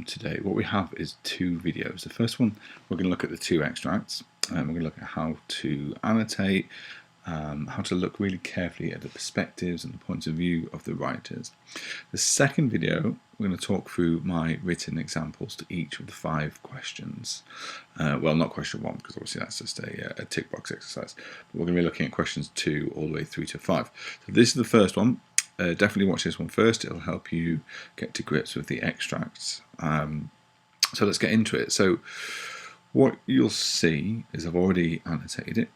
Today what we have is two videos. The first one, we're going to look at the two extracts, and we're going to look at how to annotate, how to look really carefully at the perspectives and the points of view of the writers. The second video, we're going to talk through my written examples to each of the 5 questions. Well, not question 1, because obviously that's just a tick box exercise, but we're going to be looking at questions 2 all the way through to 5. So this is the first one. Definitely watch this one first. It'll help you get to grips with the extracts. So let's get into it. So what you'll see is I've already annotated it.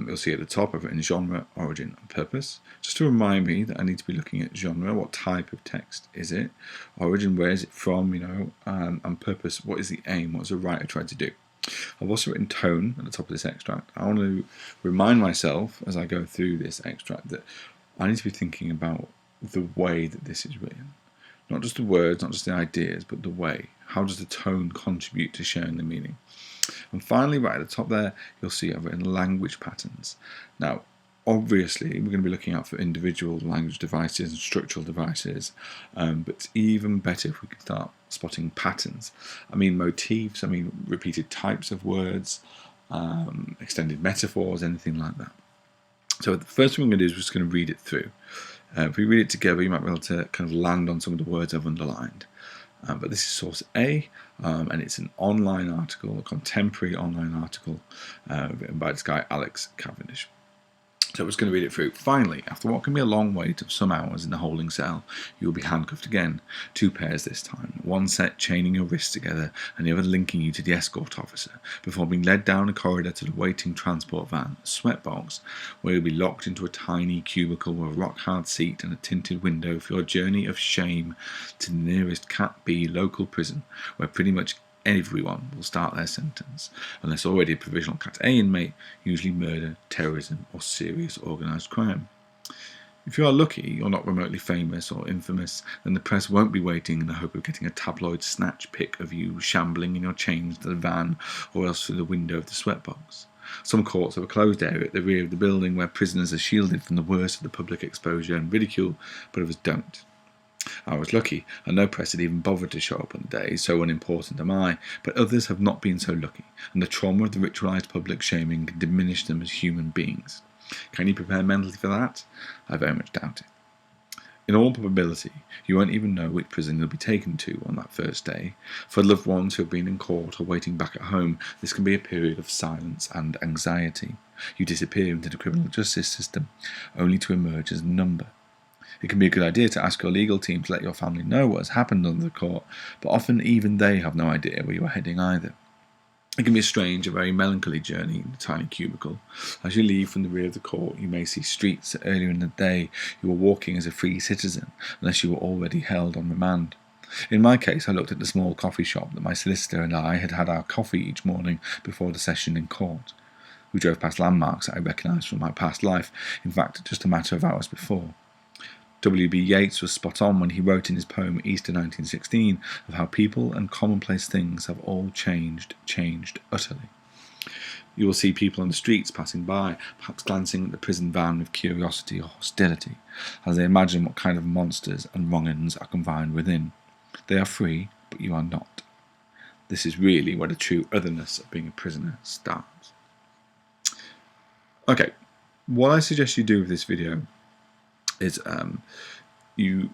You'll see at the top I've written genre, origin and purpose. Just to remind me that I need to be looking at genre, what type of text is it? Origin, where is it from, and purpose, what is the aim, what is the writer trying to do? I've also written tone at the top of this extract. I want to remind myself as I go through this extract that I need to be thinking about the way that this is written. Not just the words, not just the ideas, but the way. How does the tone contribute to sharing the meaning? And finally, right at the top there, you'll see I've written language patterns. Now, obviously, we're going to be looking out for individual language devices and structural devices, but it's even better if we can start spotting patterns. I mean motifs, I mean repeated types of words, extended metaphors, anything like that. So the first thing I'm going to do is we're just going to read it through. If we read it together, you might be able to kind of land on some of the words I've underlined. But this is source A, and it's an online article, a contemporary online article written by this guy, Alex Cavendish. So I was going to read it through. Finally, after what can be a long wait of some hours in the holding cell, you will be handcuffed again. 2 pairs this time. One set chaining your wrists together and the other linking you to the escort officer before being led down a corridor to the waiting transport van, a sweatbox, where you'll be locked into a tiny cubicle with a rock-hard seat and a tinted window for your journey of shame to the nearest Cat B local prison, where pretty much everyone will start their sentence, unless already a provisional Cat A inmate, usually murder, terrorism or serious organised crime. If you are lucky or not remotely famous or infamous, then the press won't be waiting in the hope of getting a tabloid snatch pic of you shambling in your chains to the van or else through the window of the sweatbox. Some courts have a closed area at the rear of the building where prisoners are shielded from the worst of the public exposure and ridicule, but others don't. I was lucky, and no press had even bothered to show up on the day, so unimportant am I, but others have not been so lucky, and the trauma of the ritualised public shaming can diminish them as human beings. Can you prepare mentally for that? I very much doubt it. In all probability, you won't even know which prison you'll be taken to on that first day. For loved ones who have been in court or waiting back at home, this can be a period of silence and anxiety. You disappear into the criminal justice system, only to emerge as a number. It can be a good idea to ask your legal team to let your family know what has happened under the court, but often even they have no idea where you are heading either. It can be a strange, a very melancholy journey in the tiny cubicle. As you leave from the rear of the court, you may see streets that earlier in the day you were walking as a free citizen, unless you were already held on remand. In my case, I looked at the small coffee shop that my solicitor and I had had our coffee each morning before the session in court. We drove past landmarks that I recognised from my past life, in fact, just a matter of hours before. W.B. Yeats was spot on when he wrote in his poem Easter 1916 of how people and commonplace things have all changed utterly. You will see people on the streets passing by, perhaps glancing at the prison van with curiosity or hostility, as they imagine what kind of monsters and wrong-uns are confined within. They are free, but you are not. This is really where the true otherness of being a prisoner starts. Okay, what I suggest you do with this video is you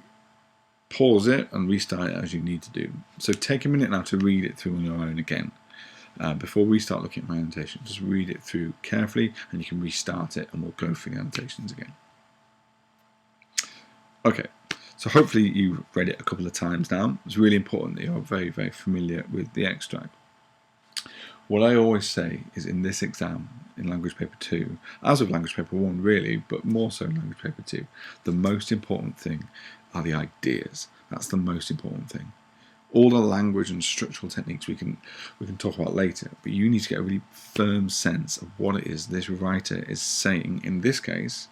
pause it and restart it as you need to do. So take a minute now to read it through on your own again. Before we start looking at my annotations, just read it through carefully and you can restart it and we'll go through the annotations again. Okay, so hopefully you've read it a couple of times now. It's really important that you're very, very familiar with the extract. What I always say is in this exam, in Language Paper 2, as with Language Paper 1 really, but more so in Language Paper 2, the most important thing are the ideas. That's the most important thing. All the language and structural techniques we can talk about later, but you need to get a really firm sense of what it is this writer is saying, in this case,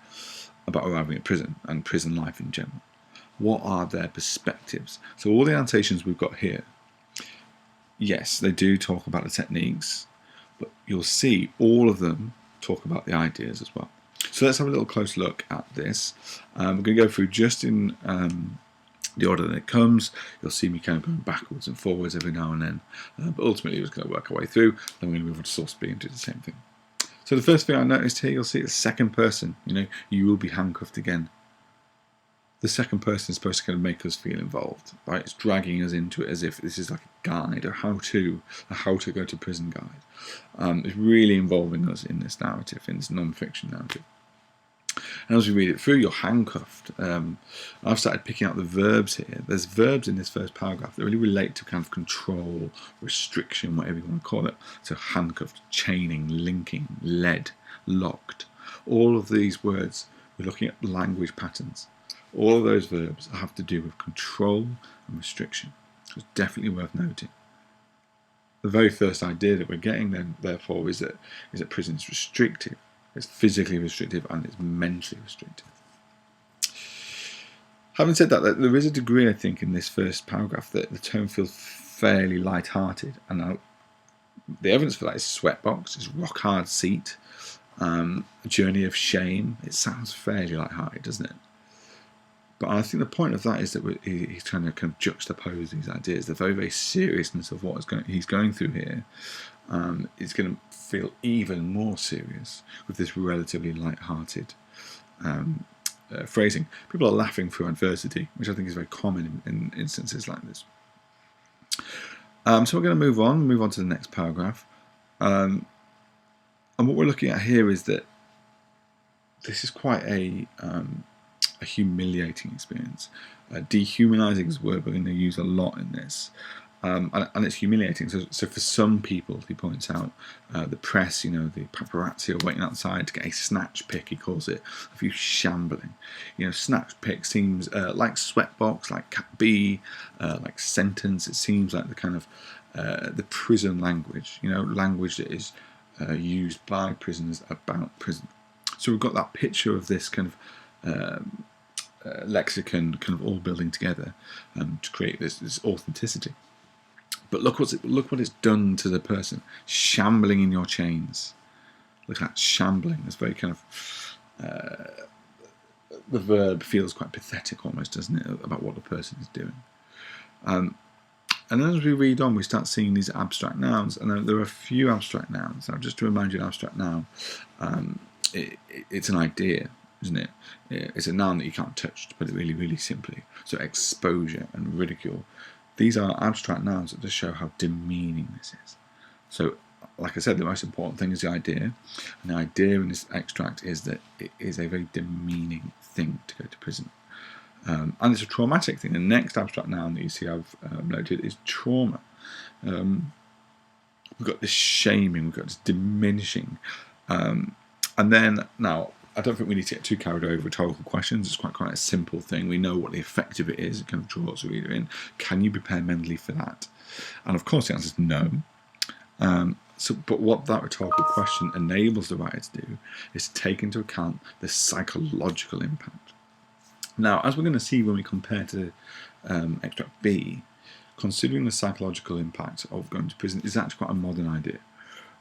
about arriving at prison and prison life in general. What are their perspectives? So all the annotations we've got here, yes, they do talk about the techniques, but you'll see all of them talk about the ideas as well. So let's have a little close look at this. We're going to go through just in the order that it comes. You'll see me kind of going backwards and forwards every now and then, but ultimately we're just going to work our way through. Then we're going to move on to source B and do the same thing. So the first thing I noticed here, you'll see it's second person. You will be handcuffed again. The second person is supposed to kind of make us feel involved, right? It's dragging us into it as if this is like a guide, a how to go to prison guide. It's really involving us in this narrative, in this non-fiction narrative. And as we read it through, you're handcuffed. I've started picking out the verbs here. There's verbs in this first paragraph that really relate to kind of control, restriction, whatever you want to call it. So handcuffed, chaining, linking, led, locked. All of these words, we're looking at language patterns. All of those verbs have to do with control and restriction. So it's definitely worth noting. The very first idea that we're getting then, therefore, is that prison is restrictive. It's physically restrictive and it's mentally restrictive. Having said that, there is a degree, I think, in this first paragraph that the tone feels fairly light-hearted. And now, the evidence for that is Sweatbox, it's Rock Hard Seat, Journey of Shame. It sounds fairly light-hearted, doesn't it? But I think the point of that is that he's trying to kind of juxtapose these ideas. The very, very seriousness of what he's going through here is going to feel even more serious with this relatively light-hearted phrasing. People are laughing through adversity, which I think is very common in instances like this. So we're going to move on to the next paragraph. And what we're looking at here is that this is quite a humiliating experience. Dehumanizing is a word we're going to use a lot in this. And it's humiliating. So for some people, he points out, the press, the paparazzi are waiting outside to get a snatch pic, he calls it, of you shambling. Snatch pic seems like Sweatbox, like Cat B, like Sentence. It seems like the kind of the prison language, language that is used by prisoners about prison. So we've got that picture of this kind of lexicon kind of all building together to create this authenticity. But look what it's done to the person. Shambling in your chains. Look at that, shambling. It's very kind of the verb feels quite pathetic almost, doesn't it, about what the person is doing. And then as we read on, we start seeing these abstract nouns, and there are a few abstract nouns. Now, just to remind you, an abstract noun, it's an idea, isn't it? It's a noun that you can't touch, to put it really, really simply. So exposure and ridicule. These are abstract nouns that just show how demeaning this is. So, like I said, the most important thing is the idea. And the idea in this extract is that it is a very demeaning thing to go to prison. And it's a traumatic thing. The next abstract noun that you see I've noted is trauma. We've got this shaming, we've got this diminishing. And then, now, I don't think we need to get too carried away with rhetorical questions. It's quite a simple thing. We know what the effect of it is. It kind of draws the reader in. Can you prepare mentally for that? And of course the answer is no. But what that rhetorical question enables the writer to do is to take into account the psychological impact. Now, as we're going to see when we compare to extract B, considering the psychological impact of going to prison is actually quite a modern idea.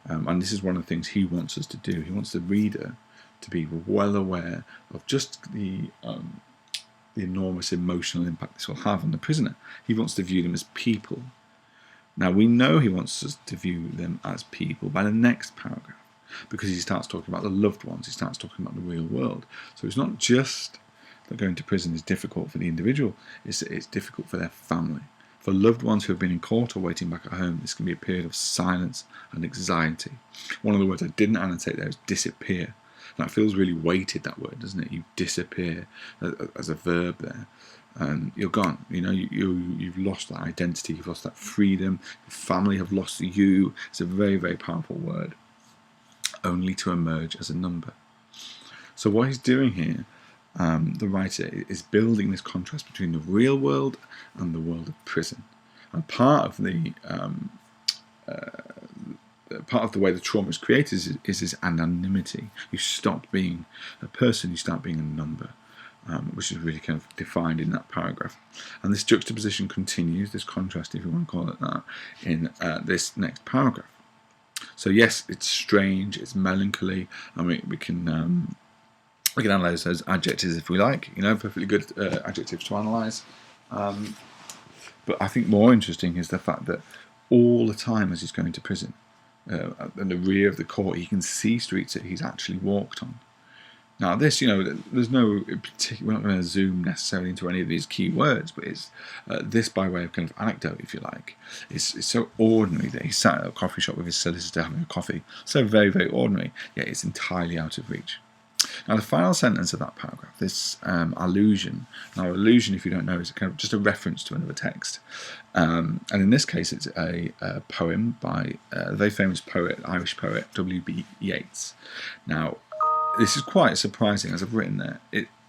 And this is one of the things he wants us to do. He wants the reader to be well aware of just the enormous emotional impact this will have on the prisoner. He wants to view them as people. Now, we know he wants us to view them as people by the next paragraph, because he starts talking about the loved ones, he starts talking about the real world. So it's not just that going to prison is difficult for the individual, it's difficult for their family. For loved ones who have been in court or waiting back at home, this can be a period of silence and anxiety. One of the words I didn't annotate there is disappear. That feels really weighted, that word, doesn't it? You disappear as a verb there. You're gone. You've lost that identity. You've lost that freedom. Your family have lost you. It's a very, very powerful word. Only to emerge as a number. So what he's doing here, the writer, is building this contrast between the real world and the world of prison. And part of the way the trauma is created is this anonymity. You stop being a person, you start being a number, which is really kind of defined in that paragraph. And this juxtaposition continues, this contrast, if you want to call it that, in this next paragraph. So yes, it's strange, it's melancholy. I mean, we can analyse those adjectives if we like. Perfectly good adjectives to analyse. But I think more interesting is the fact that all the time as he's going to prison, in the rear of the court, he can see streets that he's actually walked on. Now, this, there's no particular. We're not going to zoom necessarily into any of these key words, but it's this by way of kind of anecdote, if you like. It's so ordinary that he sat at a coffee shop with his solicitor having a coffee. So very, very ordinary, yet it's entirely out of reach. Now, the final sentence of that paragraph, this allusion. Now, allusion, if you don't know, is kind of just a reference to another text. And in this case, it's a poem by a very famous poet, Irish poet, W.B. Yeats. Now, this is quite surprising, as I've written there.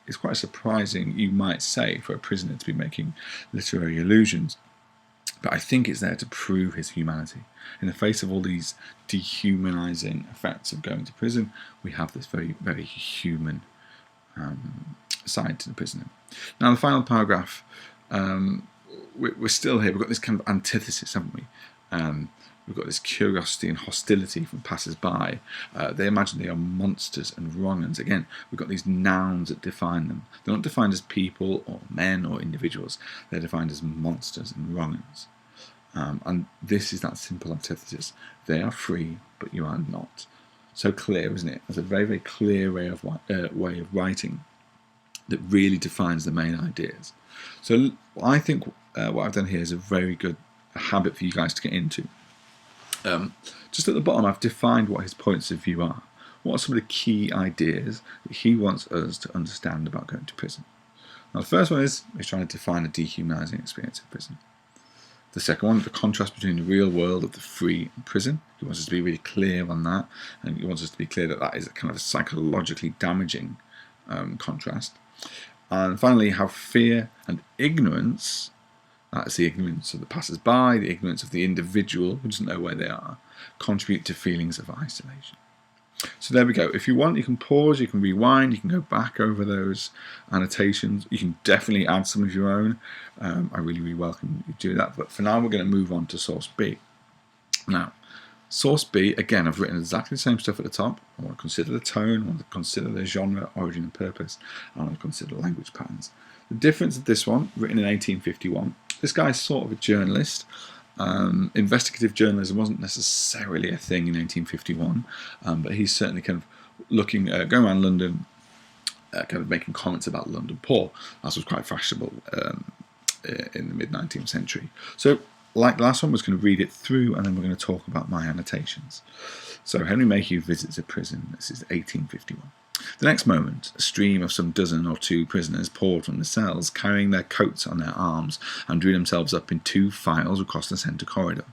It's quite surprising, you might say, for a prisoner to be making literary allusions. But I think it's there to prove his humanity. In the face of all these dehumanizing effects of going to prison, we have this very, very human side to the prisoner. Now, the final paragraph, we're still here. We've got this kind of antithesis, haven't we? We've got this curiosity and hostility from passers-by. They imagine they are monsters and wrong-uns. Again, we've got these nouns that define them. They're not defined as people or men or individuals. They're defined as monsters and wrong-uns. And this is that simple antithesis. They are free, but you are not. So clear, isn't it? It's a very, very clear way of writing that really defines the main ideas. So I think what I've done here is a very good habit for you guys to get into. Just at the bottom, I've defined what his points of view are. What are some of the key ideas that he wants us to understand about going to prison? Now, the first one is he's trying to define a dehumanizing experience of prison. The second one, the contrast between the real world of the free and prison. He wants us to be really clear on that, and he wants us to be clear that that is a kind of a psychologically damaging contrast. And finally, how fear and ignorance, that's the ignorance of the passers-by, the ignorance of the individual who doesn't know where they are, contribute to feelings of isolation. So there we go. If you want, you can pause, you can rewind, you can go back over those annotations. You can definitely add some of your own. I really, really welcome you to do that. But for now, we're going to move on to source B. Now, source B, again, I've written exactly the same stuff at the top. I want to consider the tone, I want to consider the genre, origin and purpose, and I want to consider language patterns. The difference of this one, written in 1851, this guy's sort of a journalist. Investigative journalism wasn't necessarily a thing in 1851, but he's certainly kind of looking, going around London, kind of making comments about London poor. That was quite fashionable in the mid-19th century. So, like the last one, we're going to read it through, and then we're going to talk about my annotations. So, Henry Mayhew visits a prison. This is 1851. The next moment, a stream of some dozen or two prisoners poured from the cells, carrying their coats on their arms, and drew themselves up in 2 files across the centre corridor.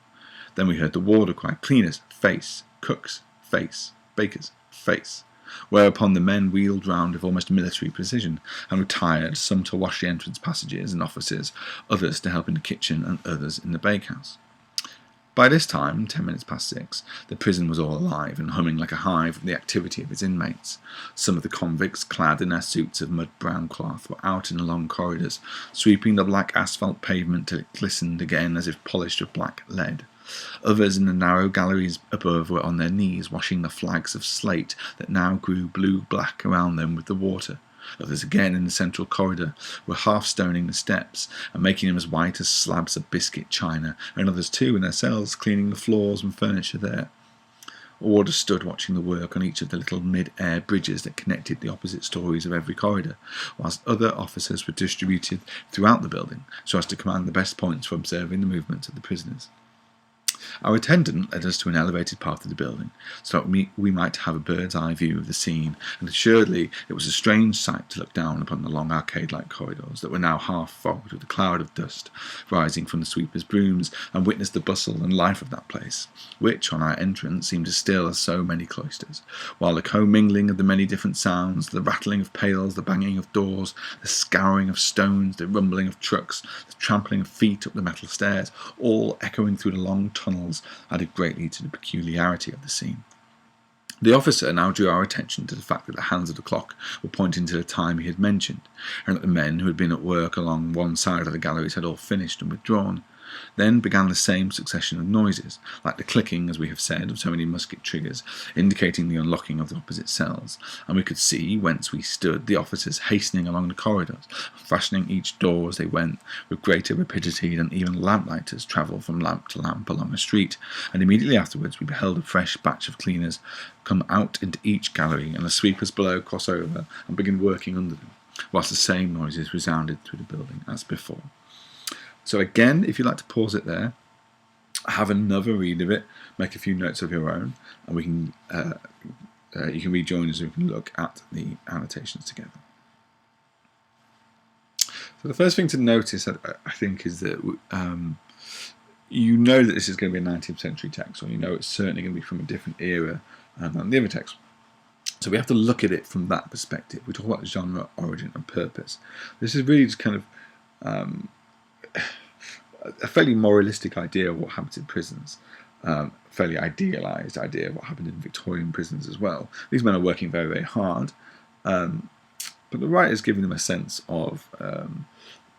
Then we heard the warder cry, "Cleaners, face! Cooks, face! Bakers, face!" Whereupon the men wheeled round with almost military precision, and retired, some to wash the entrance passages and offices, others to help in the kitchen, and others in the bakehouse. By this time, 10 minutes past 6, the prison was all alive and humming like a hive from the activity of its inmates. Some of the convicts, clad in their suits of mud-brown cloth, were out in the long corridors, sweeping the black asphalt pavement till it glistened again as if polished with black lead. Others in the narrow galleries above were on their knees, washing the flags of slate that now grew blue-black around them with the water. Others again in the central corridor were half-stoning the steps and making them as white as slabs of biscuit china, and others too in their cells cleaning the floors and furniture there. A warder stood watching the work on each of the little mid-air bridges that connected the opposite stories of every corridor, whilst other officers were distributed throughout the building so as to command the best points for observing the movements of the prisoners. Our attendant led us to an elevated part of the building, so that we might have a bird's-eye view of the scene, and assuredly it was a strange sight to look down upon the long arcade-like corridors that were now half fogged with a cloud of dust rising from the sweepers' brooms, and witness the bustle and life of that place, which, on our entrance, seemed as still as so many cloisters, while the commingling of the many different sounds, the rattling of pails, the banging of doors, the scouring of stones, the rumbling of trucks, the trampling of feet up the metal stairs, all echoing through the long tunnels, added greatly to the peculiarity of the scene. The officer now drew our attention to the fact that the hands of the clock were pointing to the time he had mentioned, and that the men who had been at work along one side of the galleries had all finished and withdrawn. Then began the same succession of noises, like the clicking, as we have said, of so many musket triggers, indicating the unlocking of the opposite cells, and we could see, whence we stood, the officers hastening along the corridors, fastening each door as they went, with greater rapidity than even lamplighters travel from lamp to lamp along a street, and immediately afterwards we beheld a fresh batch of cleaners come out into each gallery, and the sweepers below cross over and begin working under them, whilst the same noises resounded through the building as before. So again, if you'd like to pause it there, have another read of it, make a few notes of your own, and we can you can rejoin us and we can look at the annotations together. So the first thing to notice, I think, is that you know that this is going to be a 19th century text, or you know it's certainly going to be from a different era than the other text. So we have to look at it from that perspective. We talk about genre, origin, and purpose. This is really just kind of a fairly moralistic idea of what happens in prisons, fairly idealised idea of what happened in Victorian prisons as well. These men are working very, very hard, but the writer's giving them a sense of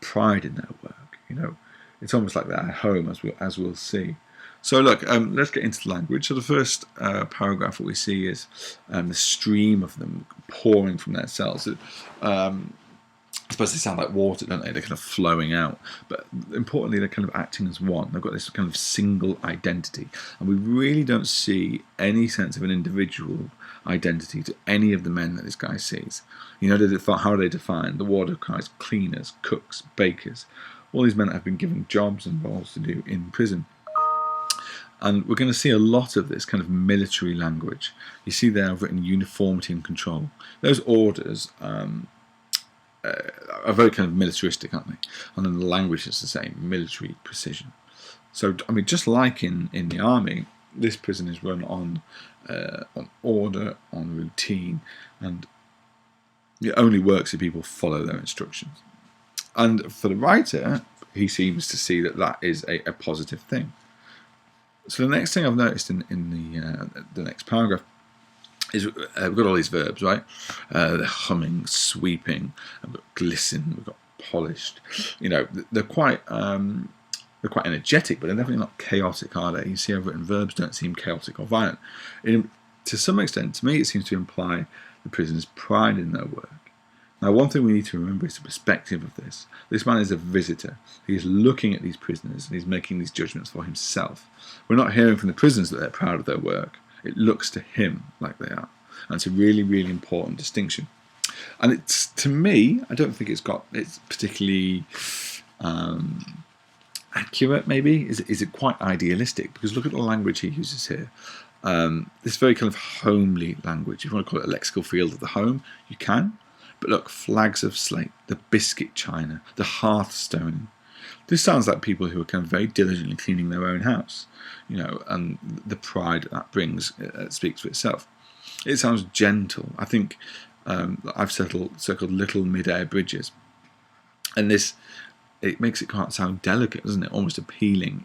pride in their work. You know, it's almost like they're at home, as we'll see. So look, let's get into the language. So the first paragraph that we see is the stream of them pouring from their cells. I suppose they sound like water, don't they? They're kind of flowing out. But importantly, they're kind of acting as one. They've got this kind of single identity. And we really don't see any sense of an individual identity to any of the men that this guy sees. You know, how are they defined? The warder cries cleaners, cooks, bakers. All these men have been given jobs and roles to do in prison. And we're going to see a lot of this kind of military language. You see there I've written uniformity and control. Those orders are very kind of militaristic, aren't they? And then the language is the same, military precision. So, I mean, just like in the army, this prison is run on order, on routine, and it only works if people follow their instructions. And for the writer, he seems to see that that is a positive thing. So the next thing I've noticed in the next paragraph is we've got all these verbs, right? They're humming, sweeping, we've got glisten, we've got polished. You know, they're quite energetic, but they're definitely not chaotic, are they? You see, I've written verbs don't seem chaotic or violent. To some extent, to me, it seems to imply the prisoner's pride in their work. Now, one thing we need to remember is the perspective of this. This man is a visitor. He is looking at these prisoners and he's making these judgments for himself. We're not hearing from the prisoners that they're proud of their work. It looks to him like they are. And it's a really, really important distinction. And it's, to me, I don't think it's particularly accurate, maybe. Is it quite idealistic? Because look at the language he uses here. This very kind of homely language. If you want to call it a lexical field of the home, you can. But look, flags of slate, the biscuit china, the hearthstone. This sounds like people who are kind of very diligently cleaning their own house, you know, and the pride that brings speaks for itself. It sounds gentle. I think I've circled little mid-air bridges, and it makes it quite sound delicate, doesn't it? Almost appealing.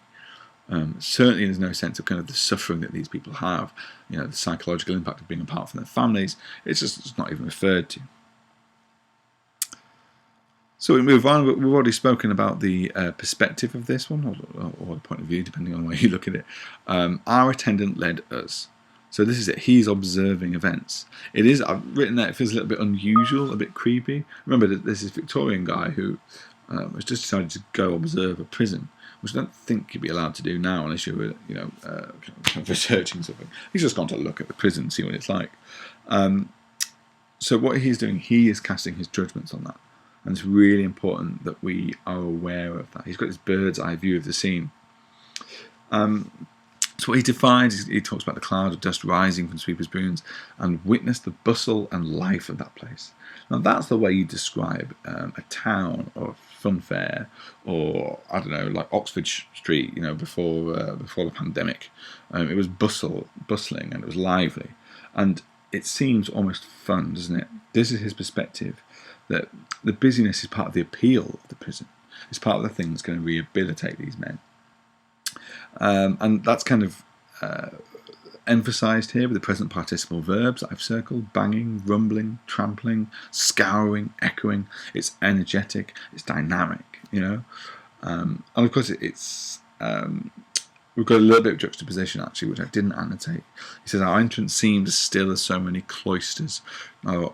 Certainly, there's no sense of kind of the suffering that these people have, you know, the psychological impact of being apart from their families. It's not even referred to. So we move on. We've already spoken about the perspective of this one, or the point of view, depending on the way you look at it. Our attendant led us. So this is it. He's observing events. It is, I've written that it feels a little bit unusual, a bit creepy. Remember that there's this Victorian guy who has just decided to go observe a prison, which I don't think you'd be allowed to do now unless you were, you know, kind of researching something. He's just gone to look at the prison, see what it's like. So what he's doing, he is casting his judgments on that. And it's really important that we are aware of that. He's got this bird's eye view of the scene. So what he defines, he talks about the cloud of dust rising from sweepers' brooms and witness the bustle and life of that place. Now that's the way you describe a town or a fun fair, or I don't know, like Oxford Street, you know, before the pandemic. It was bustling, and it was lively, and it seems almost fun, doesn't it? This is his perspective, that the busyness is part of the appeal of the prison. It's part of the thing that's going to rehabilitate these men. And that's kind of emphasised here with the present participle verbs that I've circled: banging, rumbling, trampling, scouring, echoing. It's energetic, it's dynamic, you know. And of course, we've got a little bit of juxtaposition actually, which I didn't annotate. He says our entrance seems still as so many cloisters. Now,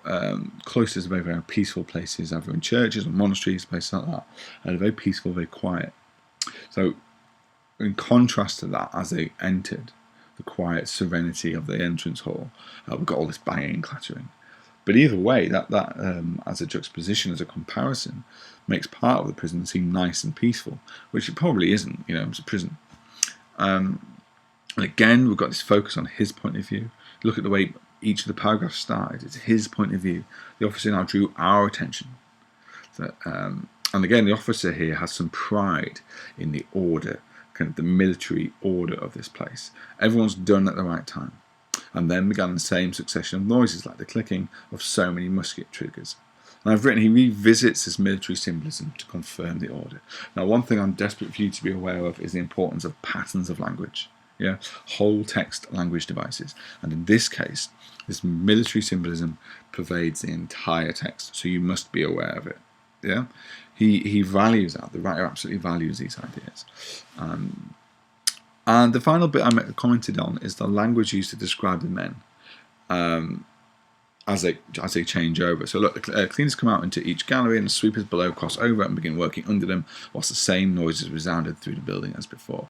cloisters are very, very peaceful places, either in churches or monasteries, places like that, and they're very peaceful, very quiet. So, in contrast to that, as they entered, the quiet serenity of the entrance hall, we've got all this banging and clattering. But either way, that as a juxtaposition, as a comparison, makes part of the prison seem nice and peaceful, which it probably isn't. It's a prison. And again, we've got this focus on his point of view. Look at the way each of the paragraphs started. It's his point of view. The officer now drew our attention. So, and again, the officer here has some pride in the order, kind of the military order of this place. Everyone's done at the right time. And then began the same succession of noises, like the clicking of so many musket triggers. And I've written, he revisits this military symbolism to confirm the order. Now, one thing I'm desperate for you to be aware of is the importance of patterns of language. Yeah, whole text language devices. And in this case, this military symbolism pervades the entire text, so you must be aware of it. Yeah, he values that. The writer absolutely values these ideas. And the final bit I commented on is the language used to describe the men as they change over. So look, the cleaners come out into each gallery and the sweepers below cross over and begin working under them, whilst the same noises resounded through the building as before.